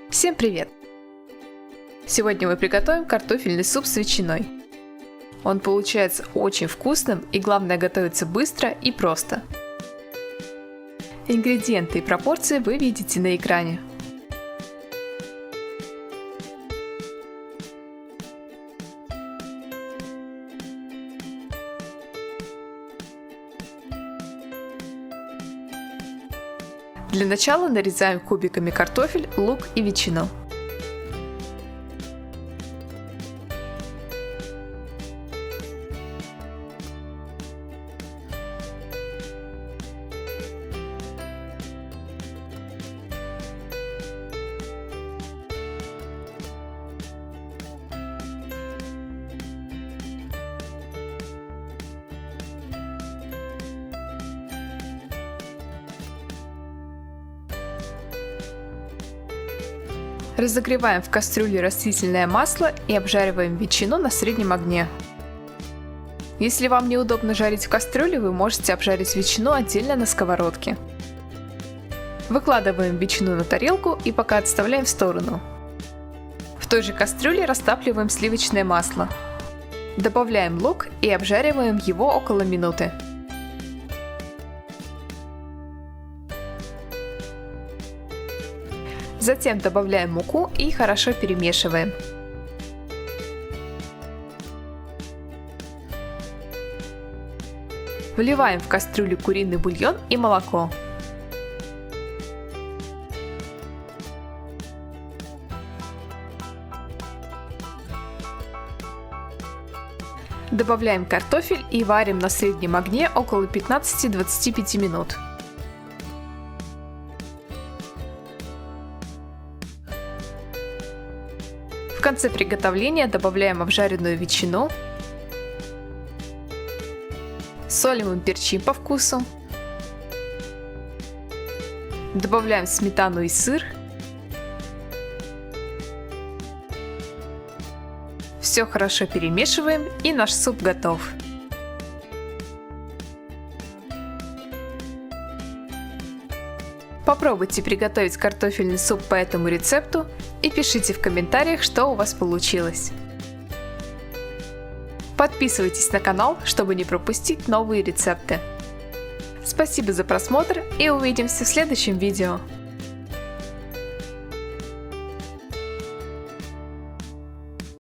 Всем привет! Сегодня мы приготовим картофельный суп с ветчиной. Он получается очень вкусным и главное готовится быстро и просто. Ингредиенты и пропорции вы видите на экране. Для начала нарезаем кубиками картофель, лук и ветчину. Разогреваем в кастрюле растительное масло и обжариваем ветчину на среднем огне. Если вам неудобно жарить в кастрюле, вы можете обжарить ветчину отдельно на сковородке. Выкладываем ветчину на тарелку и пока отставляем в сторону. В той же кастрюле растапливаем сливочное масло. Добавляем лук и обжариваем его около минуты. Затем добавляем муку и хорошо перемешиваем. Вливаем в кастрюлю куриный бульон и молоко. Добавляем картофель и варим на среднем огне около 15-25 минут. В конце приготовления добавляем обжаренную ветчину, солим и перчим по вкусу, добавляем сметану и сыр, все хорошо перемешиваем и наш суп готов. Попробуйте приготовить картофельный суп по этому рецепту и пишите в комментариях, что у вас получилось. Подписывайтесь на канал, чтобы не пропустить новые рецепты. Спасибо за просмотр и увидимся в следующем видео.